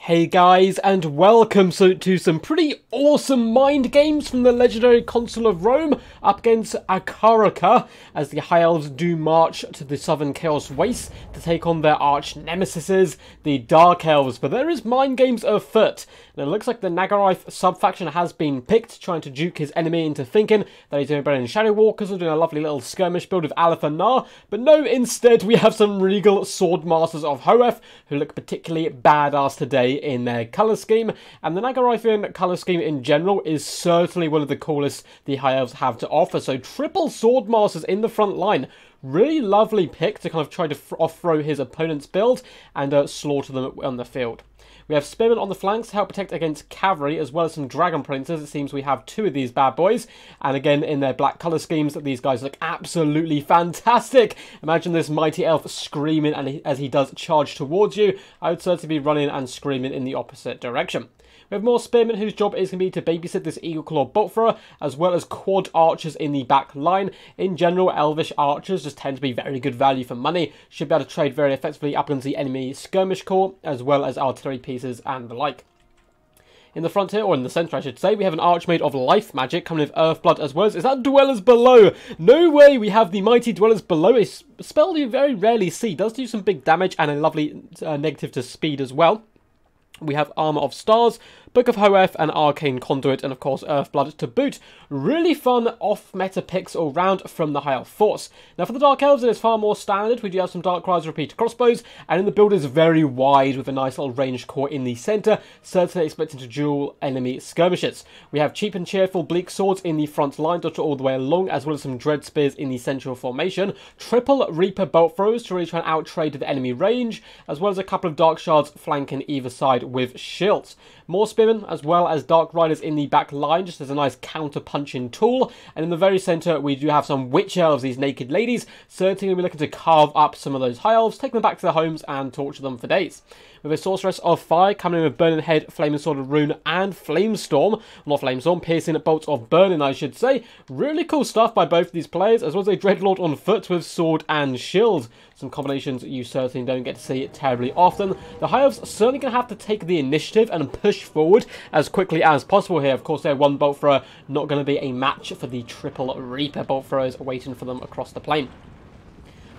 Hey guys, and welcome to some pretty awesome mind games from the legendary Consul of Rome up against Akaraka as the High Elves do march to the Southern Chaos Wastes to take on their arch nemesis, the Dark Elves. But there is mind games afoot, and it looks like the Nagarife sub-faction has been picked, trying to juke his enemy into thinking that he's doing better than Shadow Walkers and doing a lovely little skirmish build with Alephanar. But no, instead we have some regal Swordmasters of Hoeth who look particularly badass today in their colour scheme, and the Nagarifian colour scheme in general is certainly one of the coolest the High Elves have to offer. So triple Swordmasters in the front line, really lovely pick to kind of try to off-throw his opponent's build and slaughter them on the field. We have Spearmen on the flanks to help protect against cavalry, as well as some Dragon Princes. It seems we have two of these bad boys. And again, in their black colour schemes, these guys look absolutely fantastic. Imagine this mighty elf screaming as he does charge towards you. I would certainly be running and screaming in the opposite direction. We have more Spearmen whose job is going to be to babysit this Eagle Claw Bolt Thrower, as well as quad archers in the back line. In general, Elvish archers just tend to be very good value for money. Should be able to trade very effectively up against the enemy skirmish corps, as well as artillery pieces and the like. In the front here, or in the centre I should say, we have an Archmage of Life Magic coming with Earthblood as well. Is that Dwellers Below? No way, we have the mighty Dwellers Below, a spell you very rarely see. Does do some big damage and a lovely negative to speed as well. We have Armour of Stars, Book of Hoeth, and Arcane Conduit, and of course Earthblood to boot. Really fun off-meta picks all round from the High Elf Force. Now for the Dark Elves, it is far more standard. We do have some Dark Rise repeater crossbows, and in the build is very wide with a nice little ranged core in the centre, certainly expecting to duel enemy skirmishers. We have cheap and cheerful Bleak Swords in the front line, dotted all the way along, as well as some Dread Spears in the central formation. Triple Reaper Bolt Throws to really try and out-trade the enemy range, as well as a couple of Dark Shards flanking either side with shields. More Spearmen, as well as Dark Riders in the back line, just as a nice counter-punching tool. And in the very centre, we do have some Witch Elves, these naked ladies, certainly going to be looking to carve up some of those High Elves, take them back to their homes, and torture them for days. With a Sorceress of Fire coming in with Burning Head, Flaming Sword of Rune, and Flamestorm. Not Flamestorm, Piercing Bolts of Burning, I should say. Really cool stuff by both of these players, as well as a Dreadlord on foot with Sword and Shield. Some combinations you certainly don't get to see terribly often. The High Elves certainly going to have to take the initiative and push forward as quickly as possible here. Of course, their one Bolt Thrower not going to be a match for the triple Reaper Bolt Throwers waiting for them across the plane.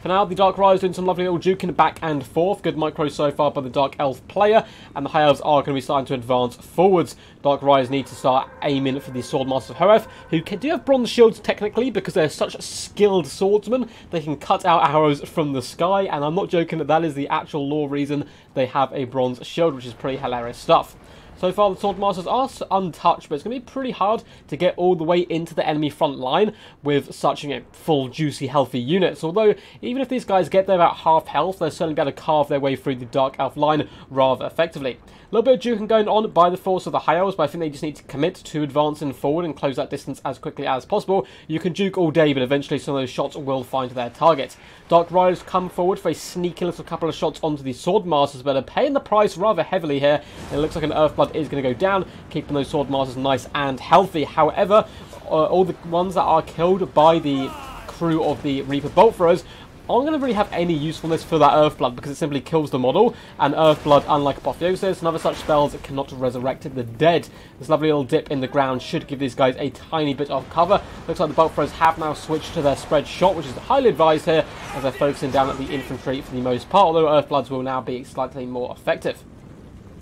For now, the Dark Rise doing some lovely little juking back and forth. Good micro so far by the Dark Elf player. And the High Elves are going to be starting to advance forwards. Dark Rise need to start aiming for the Swordmasters of Hoeth, who do have bronze shields technically because they're such skilled swordsmen. They can cut out arrows from the sky. And I'm not joking that is the actual lore reason they have a bronze shield, which is pretty hilarious stuff. So far, the Swordmasters are untouched, but it's going to be pretty hard to get all the way into the enemy front line with such, full, juicy, healthy units. Although, even if these guys get there about half health, they'll certainly be able to carve their way through the Dark Elf line rather effectively. A little bit of juking going on by the force of the High Elves, but I think they just need to commit to advancing forward and close that distance as quickly as possible. You can juke all day, but eventually some of those shots will find their target. Dark Riders come forward for a sneaky little couple of shots onto the Swordmasters, but are paying the price rather heavily here. And it looks like an Earthblood is going to go down, keeping those Swordmasters nice and healthy. However, all the ones that are killed by the crew of the Reaper Bolt Throwers aren't going to really have any usefulness for that Earthblood because it simply kills the model, and Earthblood, unlike Apotheosis and other such spells, it cannot resurrect the dead. This lovely little dip in the ground should give these guys a tiny bit of cover. Looks like the Bolt Throwers have now switched to their spread shot, which is highly advised here as they're focusing down at the infantry for the most part, although Earthbloods will now be slightly more effective.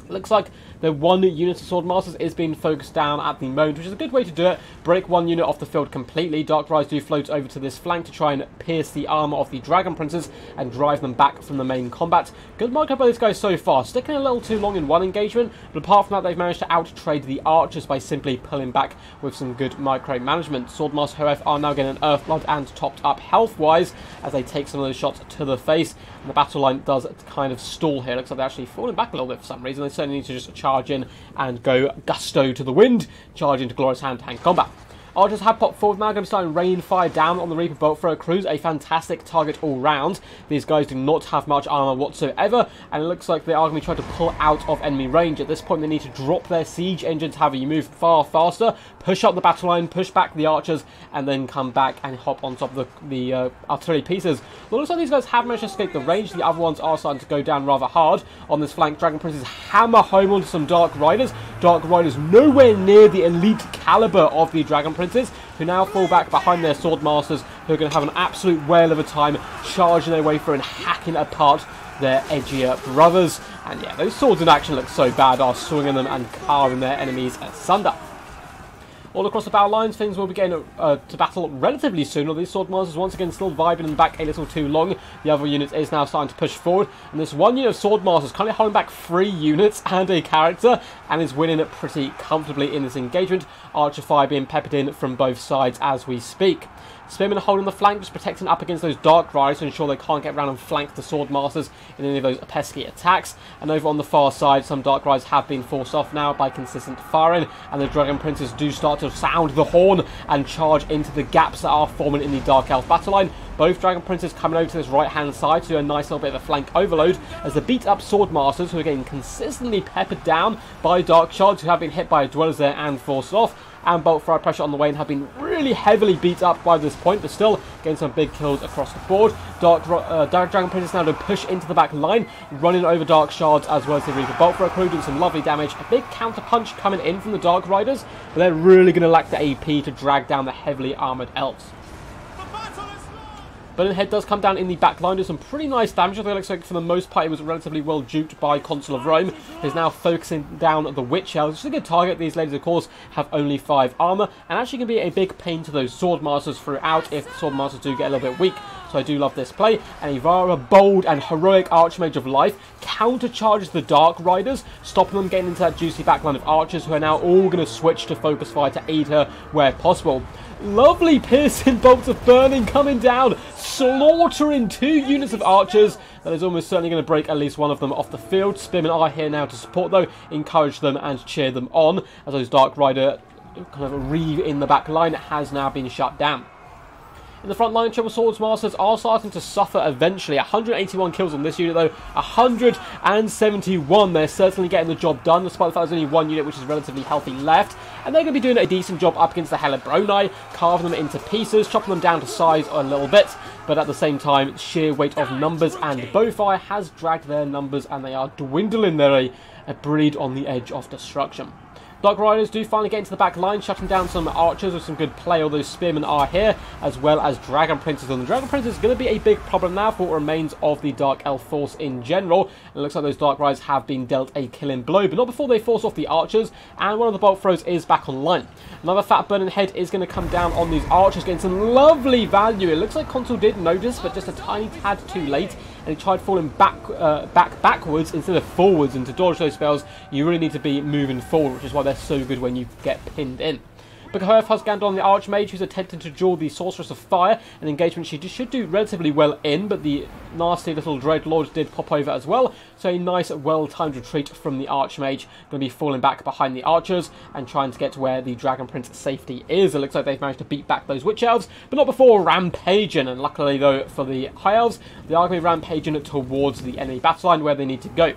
Looks like the one unit of Swordmasters is being focused down at the moment, which is a good way to do it. Break one unit off the field completely. Dark Rise do float over to this flank to try and pierce the armour of the Dragon Princes and drive them back from the main combat. Good micro by these guys so far. Sticking a little too long in one engagement, but apart from that, they've managed to out-trade the archers by simply pulling back with some good micro-management. Swordmasters, however, are now getting an Earthblood and topped up health-wise as they take some of those shots to the face. And the battle line does kind of stall here. Looks like they're actually falling back a little bit for some reason. They certainly need to just charge in and go gusto to the wind, charge into glorious hand-to-hand combat. Archers have popped forward now, going to be starting rain fire down on the Reaper bolt thrower crews. A fantastic target all round. These guys do not have much armor whatsoever, and it looks like they are going to be trying to pull out of enemy range. At this point, they need to drop their siege engines, however you move far faster, push up the battle line, push back the archers, and then come back and hop on top of the artillery pieces. But it looks like these guys have managed to escape the range. The other ones are starting to go down rather hard on this flank. Dragon Princes hammer home onto some Dark Riders. Dark Riders nowhere near the elite caliber of the Dragon Princes, who now fall back behind their Swordmasters, who are going to have an absolute whale of a time charging their way through and hacking apart their edgier brothers. And yeah, those swords in action look so bad, are swinging them and carving their enemies asunder. All across the battle lines, things will be getting to battle relatively soon. All these Swordmasters once again still vibing in the back a little too long. The other unit is now starting to push forward, and this one unit of Swordmasters kind of holding back 3 units and a character, and is winning it pretty comfortably in this engagement. Archer fire being peppered in from both sides as we speak. Spearmen holding the flank, just protecting up against those Dark Riders to ensure they can't get around and flank the Swordmasters in any of those pesky attacks. And over on the far side, some Dark Riders have been forced off now by consistent firing, and the Dragon Princes do start to sound the horn and charge into the gaps that are forming in the Dark Elf battle line. Both Dragon Princes coming over to this right-hand side to do a nice little bit of a flank overload, as the beat-up Swordmasters, who are getting consistently peppered down by Dark Shards, who have been hit by dwellers there and forced off, and bolt fire pressure on the way, and have been really heavily beat up by this point, but still getting some big kills across the board. Dark Dragon Princes now to push into the back line, running over Dark Shards as well as the Reaper bolt thrower crew, doing some lovely damage. A big counter punch coming in from the Dark Riders, but they're really going to lack the AP to drag down the heavily armoured Elves. But head does come down in the back line, does some pretty nice damage. I think it looks like for the most part it was relatively well duped by Consul of Rome. He's now focusing down the Witch Elves, which is a good target. These ladies, of course, have only 5 armor, and actually can be a big pain to those Swordmasters throughout if the Swordmasters do get a little bit weak. So I do love this play. And a rather bold and heroic Archmage of Life countercharges the Dark Riders, stopping them getting into that juicy backline of archers, who are now all going to switch to focus fire to aid her where possible. Lovely piercing bolts of burning coming down, slaughtering 2 units of archers. That is almost certainly going to break at least one of them off the field. Spearmen are here now to support, though, encourage them and cheer them on, as those Dark Rider kind of reeve in the back line has now been shut down. In the front line, Triple Swordsmasters are starting to suffer eventually. 181 kills on this unit, though. 171. They're certainly getting the job done, despite the fact there's only 1 unit which is relatively healthy left. And they're going to be doing a decent job up against the Helibroni, carving them into pieces, chopping them down to size a little bit. But at the same time, sheer weight of numbers and bowfire has dragged their numbers, and they are dwindling. They're a breed on the edge of destruction. Dark Riders do finally get into the back line, shutting down some archers with some good play, although Spearmen are here, as well as Dragon Princes. And the Dragon Princes is going to be a big problem now for what remains of the Dark Elf force in general. It looks like those Dark Riders have been dealt a killing blow, but not before they force off the archers, and one of the bolt throws is back online. Another fat burning head is going to come down on these archers, getting some lovely value. It looks like Consul did notice, but just a tiny tad too late, and he tried falling backwards instead of forwards. And to dodge those spells, you really need to be moving forward, which is why they're so good when you get pinned in. But Hoeth has gained on the Archmage, who's attempting to duel the Sorceress of Fire, an engagement she should do relatively well in, but the nasty little Dreadlord did pop over as well, so a nice well-timed retreat from the Archmage, going to be falling back behind the archers and trying to get to where the Dragon Prince safety is. It looks like they've managed to beat back those Witch Elves, but not before rampaging, and luckily though for the High Elves, they are going to be rampaging towards the enemy battle line where they need to go.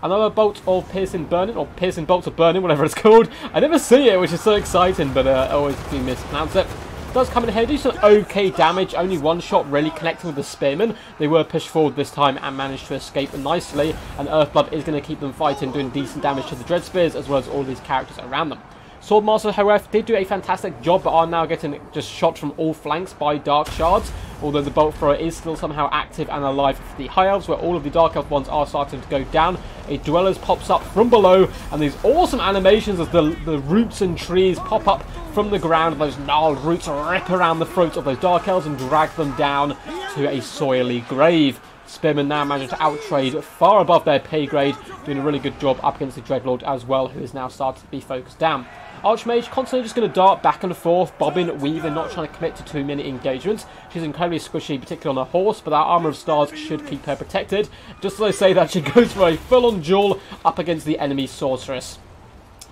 Another bolt of piercing burning, or piercing bolts of burning, whatever it's called. I never see it, which is so exciting, but I always do mispronounce it. Does come in here, do some okay damage. Only 1 shot really connecting with the Spearmen. They were pushed forward this time and managed to escape nicely. And Earthblood is going to keep them fighting, doing decent damage to the Dread Spears, as well as all these characters around them. Swordmaster, however, did do a fantastic job, but are now getting just shot from all flanks by Dark Shards, although the bolt thrower is still somehow active and alive for the High Elves, where all of the Dark Elf ones are starting to go down. A Dwellers pops up from below, and these awesome animations as the roots and trees pop up from the ground. Those gnarled roots rip around the throats of those Dark Elves and drag them down to a soily grave. Spearmen now managed to outtrade far above their pay grade, doing a really good job up against the Dreadlord as well, who is now starting to be focused down. Archmage constantly just going to dart back and forth, bobbing, weaving, not trying to commit to too many engagements. She's incredibly squishy, particularly on a horse, but that Armour of Stars should keep her protected. Just as I say that, she goes for a full-on duel up against the enemy Sorceress.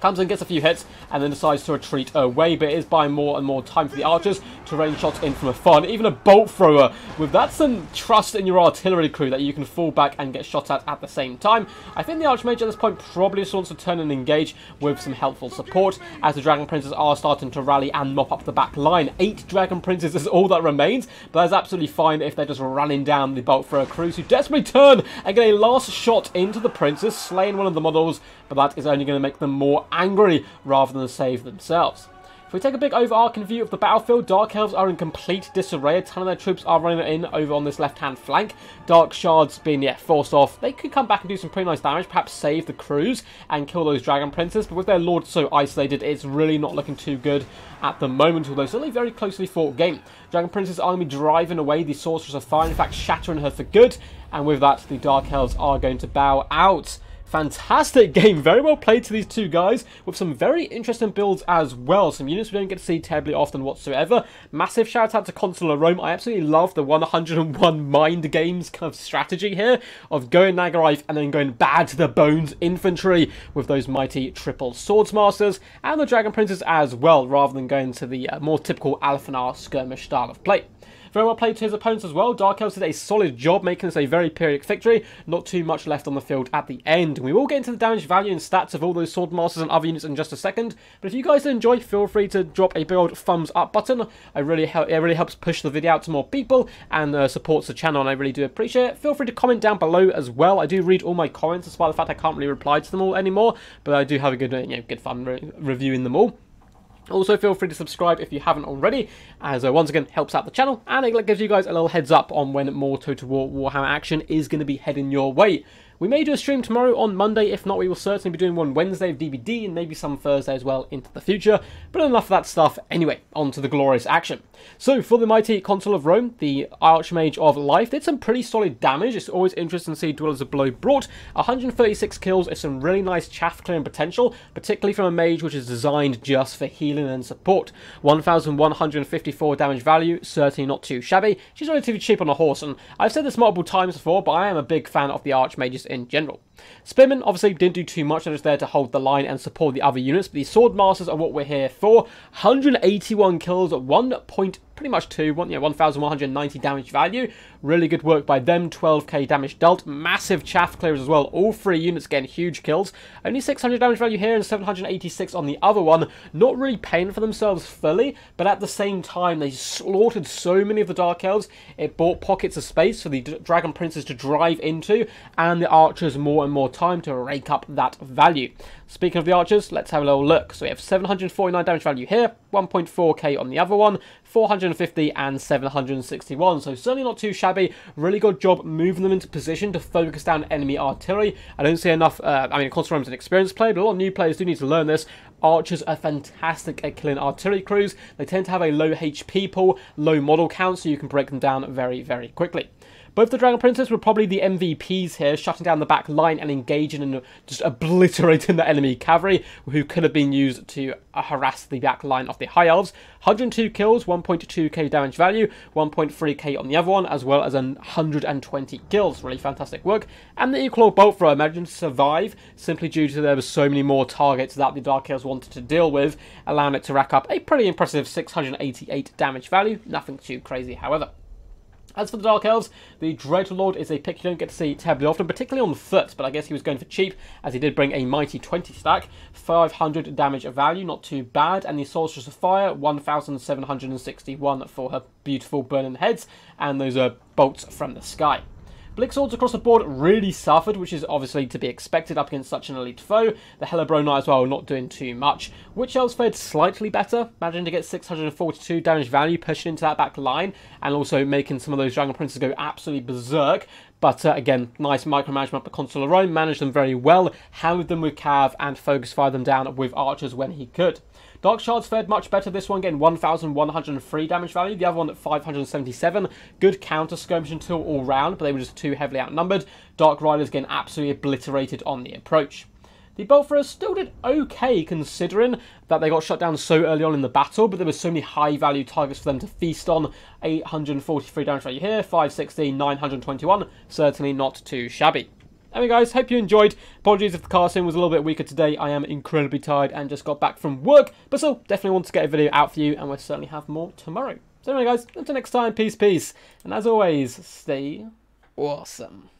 Comes in, gets a few hits, and then decides to retreat away, but it is buying more and more time for the archers to rain shots in from afar. And even a bolt thrower, with that some trust in your artillery crew that you can fall back and get shot at the same time. I think the Archmage at this point probably just wants to turn and engage with some helpful support, as the Dragon Princes are starting to rally and mop up the back line. 8 Dragon Princes is all that remains, but that's absolutely fine if they're just running down the bolt thrower crews, who desperately turn and get a last shot into the Princes, slaying one of the models, but that is only going to make them more angry rather than save themselves. If we take a big overarching view of the battlefield, Dark Elves are in complete disarray. A ton of their troops are running in over on this left-hand flank. Dark Shards being, forced off. They could come back and do some pretty nice damage, perhaps save the crews and kill those Dragon Princes. But with their Lord so isolated, it's really not looking too good at the moment, although it's only a very closely fought game. Dragon Princes are going to be driving away the Sorceress of Fire, in fact shattering her for good. And with that, the Dark Elves are going to bow out. Fantastic game, very well played to these two guys, with some very interesting builds as well. Some units we don't get to see terribly often whatsoever. Massive shout out to Consular Rome. I absolutely love the 101 mind games kind of strategy here, of going Nagarive and then going bad to the bones infantry with those mighty triple Swordsmasters, and the Dragon Princes as well, rather than going to the more typical Alphanar skirmish style of play. Very well played to his opponents as well. Dark Elves did a solid job making this a very Pyrrhic victory. Not too much left on the field at the end. We will get into the damage value and stats of all those Swordmasters and other units in just a second. But if you guys enjoy, feel free to drop a big old thumbs up button. It really helps push the video out to more people and supports the channel, and I really do appreciate it. Feel free to comment down below as well. I do read all my comments, despite the fact I can't really reply to them all anymore. But I do have a good fun reviewing them all. Also, feel free to subscribe if you haven't already, as once again helps out the channel, and it gives you guys a little heads up on when more Total War Warhammer action is going to be heading your way. We may do a stream tomorrow on Monday. If not, we will certainly be doing one Wednesday of DBD and maybe some Thursday as well into the future. But enough of that stuff. Anyway, on to the glorious action. So, for the mighty Consul of Rome, the Archmage of Life did some pretty solid damage. It's always interesting to see Dwellers of Below brought 136 kills. It's some really nice chaff clearing potential, particularly from a mage which is designed just for healing and support. 1,154 damage value, certainly not too shabby. She's relatively cheap on a horse, and I've said this multiple times before, but I am a big fan of the Archmages in general. Spearmen obviously didn't do too much, they're just there to hold the line and support the other units, but the Swordmasters are what we're here for. 181 kills at 1,190 damage value. Really good work by them. 12k damage dealt. Massive chaff clearers as well. All 3 units getting huge kills. Only 600 damage value here and 786 on the other one. Not really paying for themselves fully, but at the same time they slaughtered so many of the Dark Elves. It bought pockets of space for the Dragon Princes to drive into, and the archers more and more time to rake up that value. Speaking of the archers, let's have a little look. So we have 749 damage value here, 1.4k on the other one, 450 and 761. So certainly not too shabby. Really good job moving them into position to focus down enemy artillery. I don't see enough, Consul Rome's an experienced player, but a lot of new players do need to learn this. Archers are fantastic at killing artillery crews. They tend to have a low HP pool, low model count, so you can break them down very, very quickly. Both the Dragon Princes were probably the MVPs here, shutting down the back line and engaging and just obliterating the enemy cavalry, who could have been used to harass the back line of the High Elves. 102 kills, 1.2k damage value, 1.3k on the other one, as well as 120 kills. Really fantastic work. And the equal bolt thrower managed to survive, simply due to there were so many more targets that the Dark Elves wanted to deal with, allowing it to rack up a pretty impressive 688 damage value. Nothing too crazy, however. As for the Dark Elves, the Dreadlord is a pick you don't get to see terribly often, particularly on foot, but I guess he was going for cheap, as he did bring a mighty 20 stack, 500 damage value, not too bad, and the Sorceress of Fire, 1,761 for her beautiful burning heads, and those are bolts from the sky. Blick Swords across the board really suffered, which is obviously to be expected up against such an elite foe. The Hellebro Knight as well, not doing too much. Witch Elves fared slightly better, managing to get 642 damage value, pushing into that back line, and also making some of those Dragon Princes go absolutely berserk. But again, nice micromanagement by Consular Rome, managed them very well, hammered them with Cav, and focus fire them down with archers when he could. Dark Shards fared much better, this one getting 1,103 damage value, the other one at 577. Good counter skirmishing tool all round, but they were just too heavily outnumbered. Dark Riders getting absolutely obliterated on the approach. The bolt throwers still did okay, considering that they got shut down so early on in the battle, but there were so many high value targets for them to feast on. 843 damage value here, 516, 921, certainly not too shabby. Anyway guys, hope you enjoyed. Apologies if the casting was a little bit weaker today. I am incredibly tired and just got back from work. But still, definitely want to get a video out for you, and we'll certainly have more tomorrow. So anyway guys, until next time, peace, peace. And as always, stay awesome.